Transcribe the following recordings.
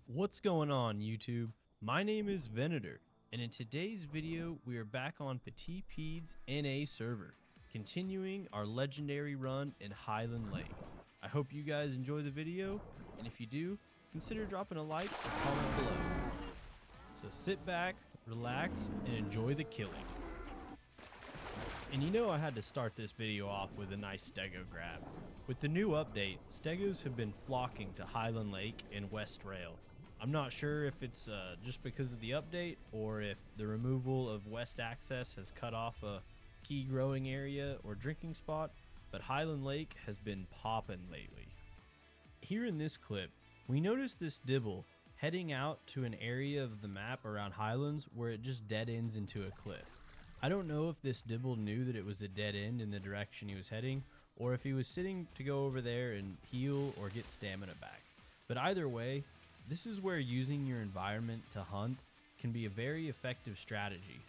What's going on YouTube? My name is Venator, and in today's video we are back on Petits Pieds NA server, continuing our legendary run in Highland Lake. I hope you guys enjoy the video, and if you do, consider dropping a like or comment below. So sit back, relax, and enjoy the killing. And you know I had to start this video off with a nice stego grab. With the new update, stegos have been flocking to Highland Lake and West Rail. I'm not sure if it's just because of the update or if the removal of west access has cut off a key growing area or drinking spot, but Highland Lake has been popping lately. Here in this clip, we notice this Dibble heading out to an area of the map around Highlands where it just dead ends into a cliff. I don't know if this Dibble knew that it was a dead end in the direction he was heading, or if he was sitting to go over there and heal or get stamina back. But either way, this is where using your environment to hunt can be a very effective strategy.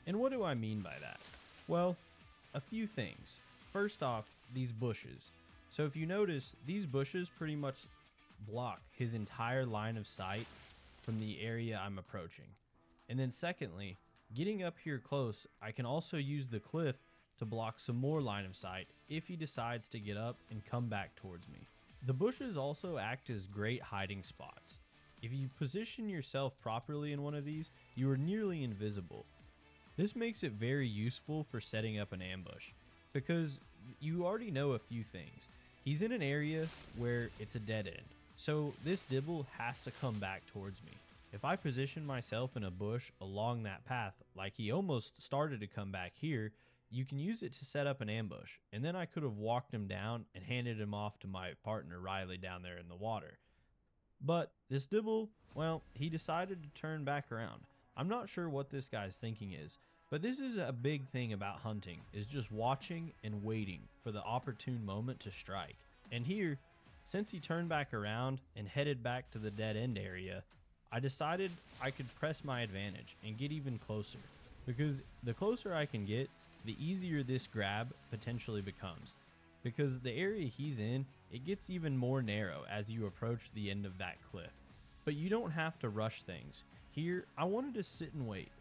And what do I mean by that? Well, a few things. First off, these bushes. So if you notice, these bushes pretty much block his entire line of sight from the area I'm approaching. And then secondly, getting up here close, I can also use the cliff to block some more line of sight if he decides to get up and come back towards me. The bushes also act as great hiding spots. If you position yourself properly in one of these, you are nearly invisible. This makes it very useful for setting up an ambush, because you already know a few things. He's in an area where it's a dead end, so this Dibble has to come back towards me. If I position myself in a bush along that path, like he almost started to come back here, you can use it to set up an ambush, and then I could have walked him down and handed him off to my partner Riley down there in the water. But this Dibble, well, he decided to turn back around. I'm not sure what this guy's thinking is, but this is a big thing about hunting, is just watching and waiting for the opportune moment to strike. And here, since he turned back around and headed back to the dead end area, I decided I could press my advantage and get even closer, because the closer I can get, the easier this grab potentially becomes, because the area he's in, it gets even more narrow as you approach the end of that cliff. But you don't have to rush things. Here, I wanted to sit and wait,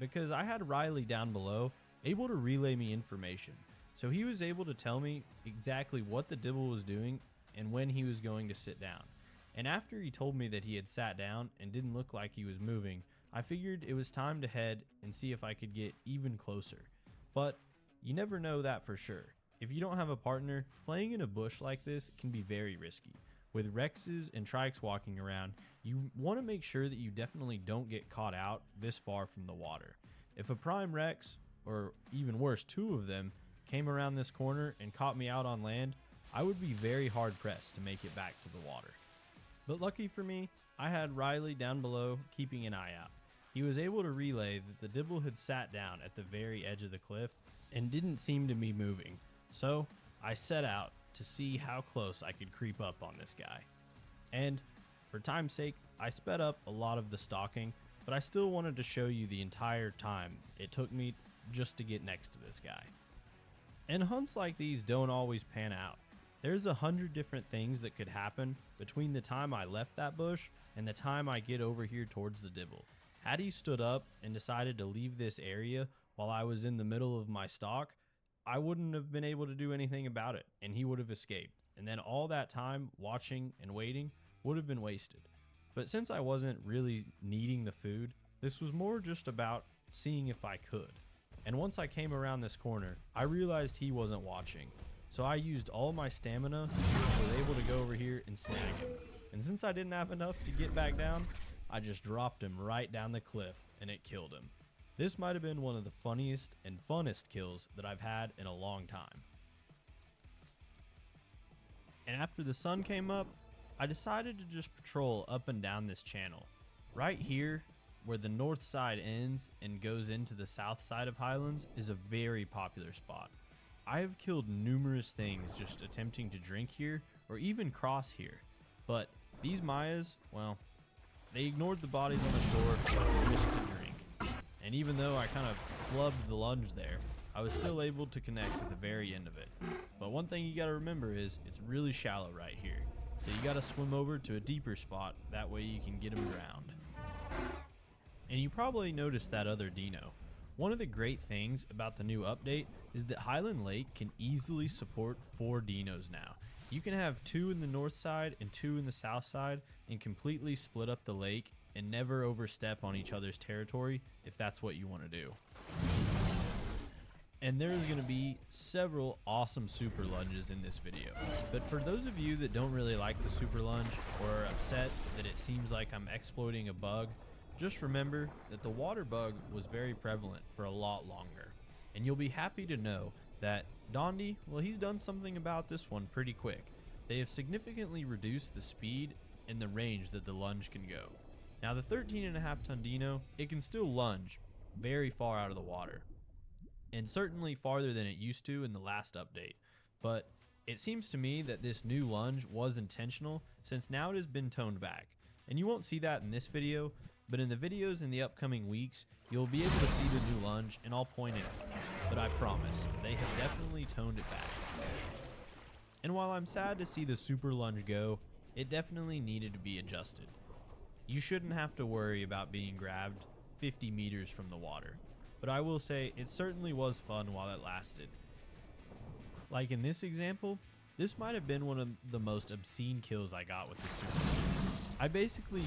because I had Riley down below able to relay me information, so he was able to tell me exactly what the Dibble was doing and when he was going to sit down. And after he told me that he had sat down and didn't look like he was moving, I figured it was time to head and see if I could get even closer. But you never know that for sure. If you don't have a partner, playing in a bush like this can be very risky. With Rexes and Trikes walking around, you want to make sure that you definitely don't get caught out this far from the water. If a Prime Rex, or even worse, two of them, came around this corner and caught me out on land, I would be very hard pressed to make it back to the water. But lucky for me, I had Riley down below keeping an eye out. He was able to relay that the Dibble had sat down at the very edge of the cliff and didn't seem to be moving. So I set out to see how close I could creep up on this guy. And for time's sake, I sped up a lot of the stalking, but I still wanted to show you the entire time it took me just to get next to this guy. And hunts like these don't always pan out. There's 100 different things that could happen between the time I left that bush and the time I get over here towards the Dibble. Had he stood up and decided to leave this area while I was in the middle of my stalk, I wouldn't have been able to do anything about it, and he would have escaped. And then all that time watching and waiting would have been wasted. But since I wasn't really needing the food, this was more just about seeing if I could. And once I came around this corner, I realized he wasn't watching. So I used all my stamina, was able to go over here and snag him. And since I didn't have enough to get back down, I just dropped him right down the cliff and it killed him. This might have been one of the funniest and funnest kills that I've had in a long time. And after the sun came up, I decided to just patrol up and down this channel. Right here, where the north side ends and goes into the south side of Highlands, is a very popular spot. I have killed numerous things just attempting to drink here or even cross here, but these Mayas, well, they ignored the bodies on the shore and risked a drink. And even though I kind of flubbed the lunge there, I was still able to connect at the very end of it. But one thing you gotta remember is it's really shallow right here. So you gotta swim over to a deeper spot, that way you can get him drowned. And you probably noticed that other dino. One of the great things about the new update is that Highland Lake can easily support 4 dinos now. You can have 2 in the north side and 2 in the south side and completely split up the lake and never overstep on each other's territory if that's what you want to do. And there's going to be several awesome super lunges in this video. But for those of you that don't really like the super lunge or are upset that it seems like I'm exploiting a bug, just remember that the water bug was very prevalent for a lot longer. And you'll be happy to know that Dondi, well, he's done something about this one pretty quick. They have significantly reduced the speed and the range that the lunge can go. Now the 13.5 ton dino, it can still lunge very far out of the water, and certainly farther than it used to in the last update. But it seems to me that this new lunge was intentional, since now it has been toned back. And you won't see that in this video, but in the videos in the upcoming weeks, you'll be able to see the new lunge and I'll point it out. But I promise, they have definitely toned it back. And while I'm sad to see the super lunge go, it definitely needed to be adjusted. You shouldn't have to worry about being grabbed 50 meters from the water. But I will say, it certainly was fun while it lasted. Like in this example, this might have been one of the most obscene kills I got with the super lunge. I basically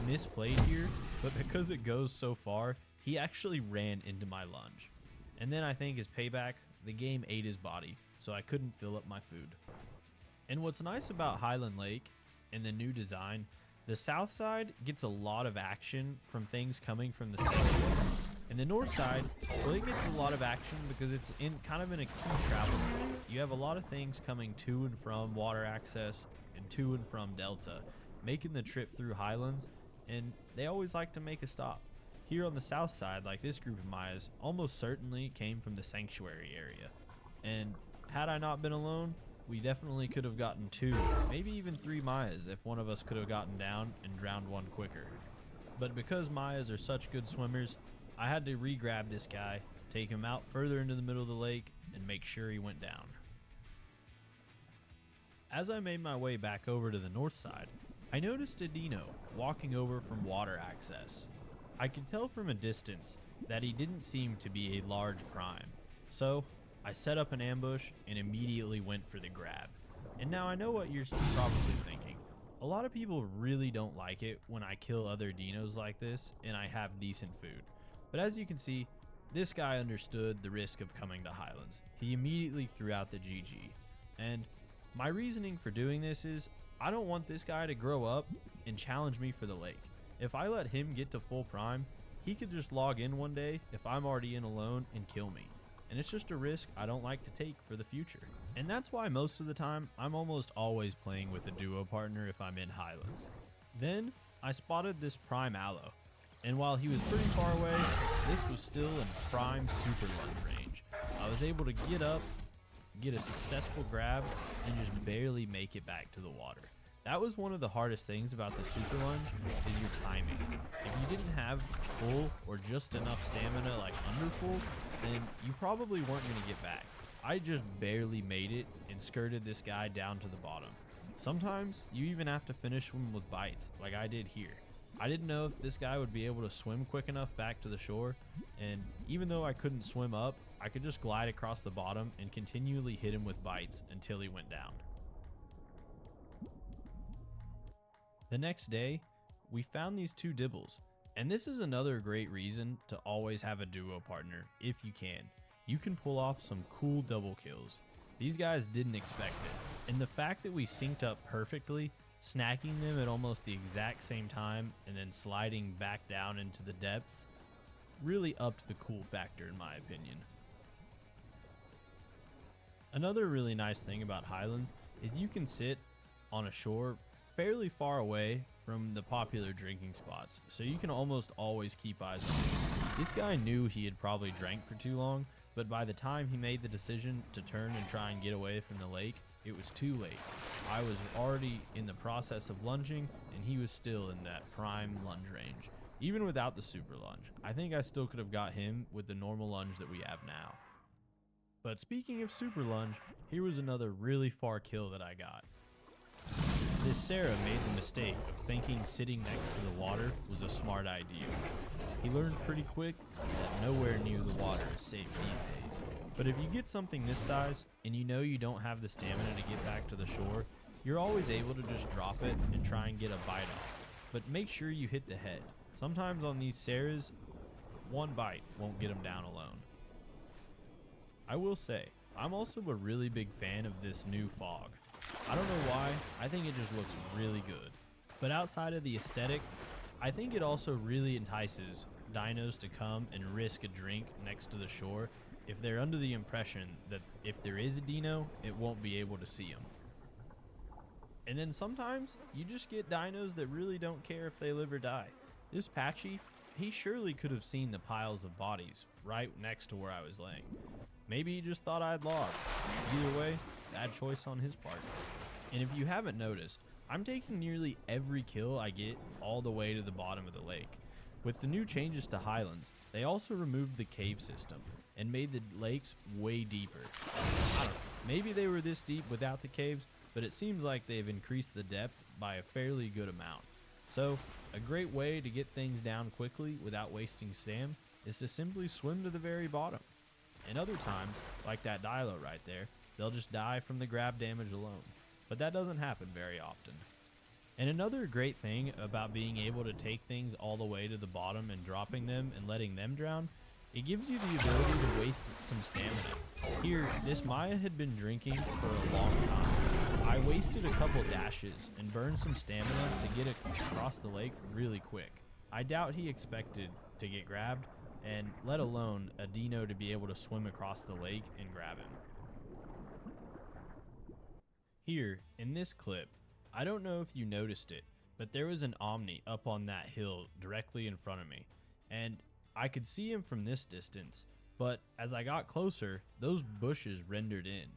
misplayed here, but because it goes so far, he actually ran into my lunge. And then I think as payback, the game ate his body, so I couldn't fill up my food. And what's nice about Highland Lake and the new design, the south side gets a lot of action from things coming from the sanctuary. And the north side, well, it gets a lot of action because it's in kind of in a key travel zone. You have a lot of things coming to and from water access and to and from Delta, making the trip through Highlands, and they always like to make a stop. Here on the south side, like this group of Mayas, almost certainly came from the sanctuary area. And had I not been alone, we definitely could have gotten 2, maybe even 3 Mayas if one of us could have gotten down and drowned one quicker. But because Mayas are such good swimmers, I had to re-grab this guy, take him out further into the middle of the lake, and make sure he went down. As I made my way back over to the north side, I noticed a dino walking over from water access. I could tell from a distance that he didn't seem to be a large prime, so I set up an ambush and immediately went for the grab. And now I know what you're probably thinking. A lot of people really don't like it when I kill other dinos like this and I have decent food. But as you can see, this guy understood the risk of coming to Highlands. He immediately threw out the GG. And my reasoning for doing this is, I don't want this guy to grow up and challenge me for the lake. If I let him get to full prime, he could just log in one day if I'm already in alone and kill me. And it's just a risk I don't like to take for the future. And that's why most of the time, I'm almost always playing with a duo partner if I'm in Highlands. Then, I spotted this prime aloe. And while he was pretty far away, this was still in prime super lunge range. I was able to get up, get a successful grab, and just barely make it back to the water. That was one of the hardest things about the super lunge, is your timing. If you didn't have full or just enough stamina like under full, then you probably weren't going to get back. I just barely made it and skirted this guy down to the bottom. Sometimes you even have to finish him with bites, like I did here. I didn't know if this guy would be able to swim quick enough back to the shore, and even though I couldn't swim up, I could just glide across the bottom and continually hit him with bites until he went down. The next day, we found these 2 dibbles, and this is another great reason to always have a duo partner if you can. You can pull off some cool double kills. These guys didn't expect it, and the fact that we synced up perfectly, snacking them at almost the exact same time and then sliding back down into the depths, really upped the cool factor in my opinion. Another really nice thing about Highlands is you can sit on a shore fairly far away from the popular drinking spots, so you can almost always keep eyes on him. This guy knew he had probably drank for too long, but by the time he made the decision to turn and try and get away from the lake, it was too late. I was already in the process of lunging, and he was still in that prime lunge range. Even without the super lunge, I think I still could have got him with the normal lunge that we have now. But speaking of super lunge, here was another really far kill that I got. This Sarah made the mistake of thinking sitting next to the water was a smart idea. He learned pretty quick that nowhere near the water is safe these days. But if you get something this size, and you know you don't have the stamina to get back to the shore, you're always able to just drop it and try and get a bite off. But make sure you hit the head. Sometimes on these Sarahs, one bite won't get them down alone. I will say, I'm also a really big fan of this new fog. I don't know why, I think it just looks really good. But outside of the aesthetic, I think it also really entices dinos to come and risk a drink next to the shore if they're under the impression that if there is a dino, it won't be able to see them. And then sometimes you just get dinos that really don't care if they live or die. This Patchy, he surely could have seen the piles of bodies right next to where I was laying. Maybe he just thought I'd log. Either way, bad choice on his part. And if you haven't noticed, I'm taking nearly every kill I get all the way to the bottom of the lake. With the new changes to Highlands, they also removed the cave system and made the lakes way deeper. I don't know, maybe they were this deep without the caves, but it seems like they've increased the depth by a fairly good amount. So, a great way to get things down quickly without wasting stam is to simply swim to the very bottom. And other times, like that Dilo right there, they'll just die from the grab damage alone. But that doesn't happen very often. And another great thing about being able to take things all the way to the bottom and dropping them and letting them drown, it gives you the ability to waste some stamina. Here, this Maya had been drinking for a long time. I wasted a couple dashes and burned some stamina to get across the lake really quick. I doubt he expected to get grabbed, and let alone a dino to be able to swim across the lake and grab him. Here, in this clip, I don't know if you noticed it, but there was an Omni up on that hill directly in front of me, and I could see him from this distance, but as I got closer, those bushes rendered in.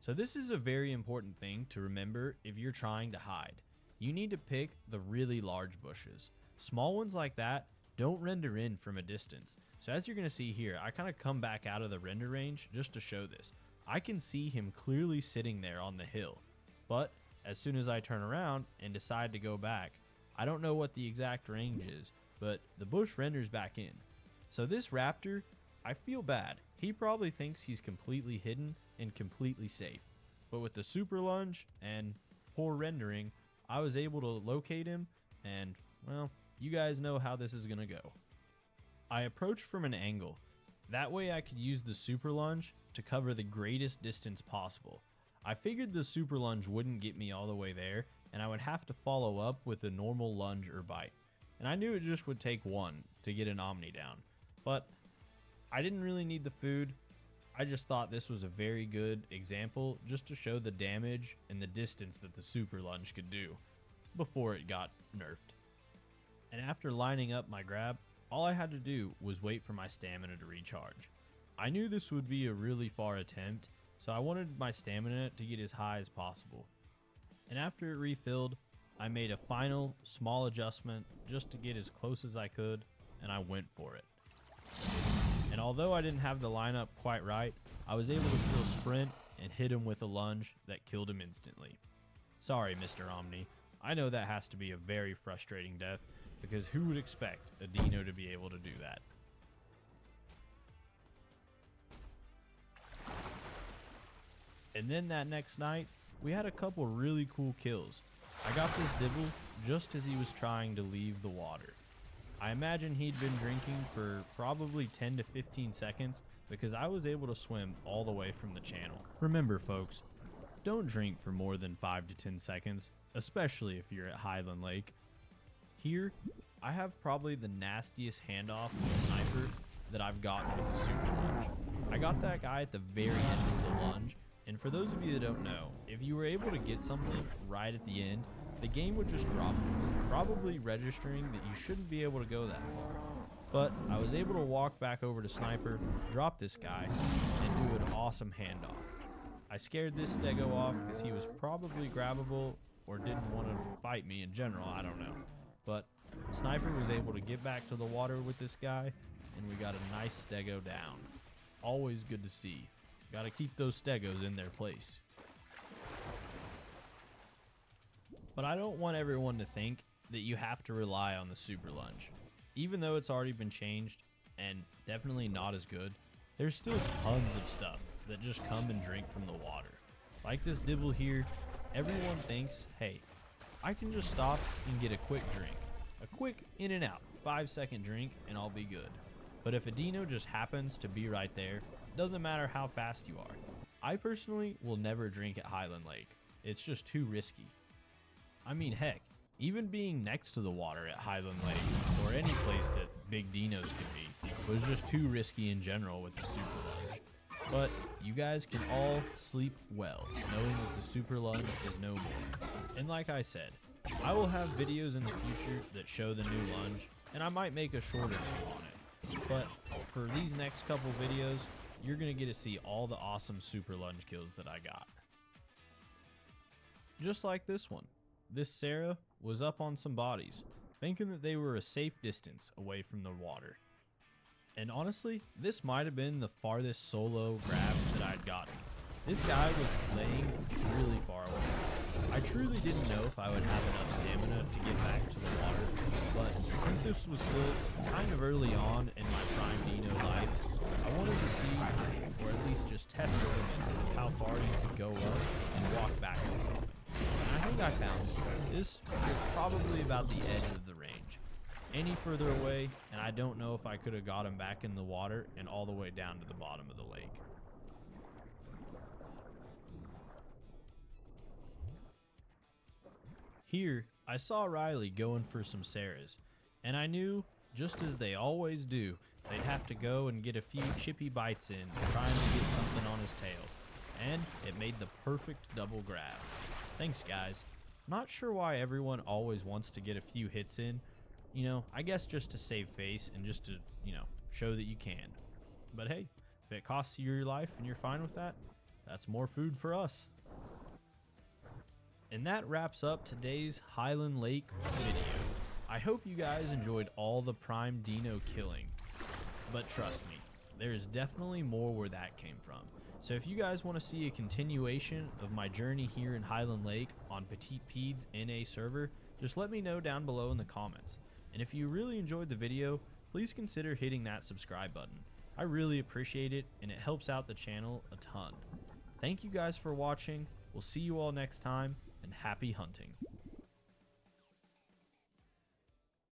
So this is a very important thing to remember if you're trying to hide. You need to pick the really large bushes. Small ones like that don't render in from a distance. So as you're going to see here, I kind of come back out of the render range just to show this. I can see him clearly sitting there on the hill, but as soon as I turn around and decide to go back, I don't know what the exact range is, but the bush renders back in. So this raptor, I feel bad. He probably thinks he's completely hidden and completely safe. But with the super lunge and poor rendering, I was able to locate him, and well, you guys know how this is gonna go. I approached from an angle. That way I could use the super lunge to cover the greatest distance possible. I figured the super lunge wouldn't get me all the way there, and I would have to follow up with a normal lunge or bite. And I knew it just would take one to get an Omni down. But I didn't really need the food. I just thought this was a very good example just to show the damage and the distance that the super lunge could do before it got nerfed. And after lining up my grab, all I had to do was wait for my stamina to recharge. I knew this would be a really far attempt, so I wanted my stamina to get as high as possible. And after it refilled, I made a final small adjustment just to get as close as I could, and I went for it. And although I didn't have the lineup quite right, I was able to still sprint and hit him with a lunge that killed him instantly. Sorry, Mr. Omni. I know that has to be a very frustrating death, because who would expect a dino to be able to do that? And then that next night, we had a couple really cool kills. I got this Dibble just as he was trying to leave the water. I imagine he'd been drinking for probably 10 to 15 seconds because I was able to swim all the way from the channel. Remember folks, don't drink for more than 5 to 10 seconds, especially if you're at Highland Lake. Here, I have probably the nastiest handoff with Sniper that I've gotten with the super lunge. I got that guy at the very end of the lunge, and for those of you that don't know, if you were able to get something right at the end, the game would just drop you, probably registering that you shouldn't be able to go that far. But I was able to walk back over to Sniper, drop this guy, and do an awesome handoff. I scared this Stego off because he was probably grabbable or didn't want to fight me in general, I don't know. But Sniper was able to get back to the water with this guy, and we got a nice Stego down. Always good to see. Gotta keep those Stegos in their place. But I don't want everyone to think that you have to rely on the super lunge. Even though it's already been changed and definitely not as good, there's still tons of stuff that just come and drink from the water. Like this dibble here, everyone thinks, hey, I can just stop and get a quick drink. A quick in and out, 5-second drink and I'll be good. But if a dino just happens to be right there, it doesn't matter how fast you are. I personally will never drink at Highland Lake. It's just too risky. I mean, heck, even being next to the water at Highland Lake or any place that big dinos can be was just too risky in general with the super lunge. But you guys can all sleep well knowing that the super lunge is no more. And like I said, I will have videos in the future that show the new lunge, and I might make a short or two on it. But for these next couple videos, you're going to get to see all the awesome super lunge kills that I got. Just like this one. This Sarah was up on some bodies, thinking that they were a safe distance away from the water. And honestly, this might have been the farthest solo grab that I'd gotten. This guy was laying really far away. I truly didn't know if I would have enough stamina to get back to the water, but since this was still kind of early on in my prime dino life, I wanted to see, or at least just test the limits of how far you could go up and walk back with something. And I think I found this was probably about the edge of the range. Any further away, and I don't know if I could have got him back in the water and all the way down to the bottom of the lake. Here, I saw Riley going for some Sarahs, and I knew, just as they always do, they'd have to go and get a few chippy bites in, trying to get something on his tail. And it made the perfect double grab. Thanks, guys. Not sure why everyone always wants to get a few hits in. You know, I guess just to save face and just to, show that you can. But hey, if it costs you your life and you're fine with that, that's more food for us. And that wraps up today's Highland Lake video. I hope you guys enjoyed all the prime dino killing. But trust me, there's definitely more where that came from. So if you guys want to see a continuation of my journey here in Highland Lake on Petits Pieds NA server, just let me know down below in the comments. And if you really enjoyed the video, please consider hitting that subscribe button. I really appreciate it, and it helps out the channel a ton. Thank you guys for watching. We'll see you all next time, and happy hunting.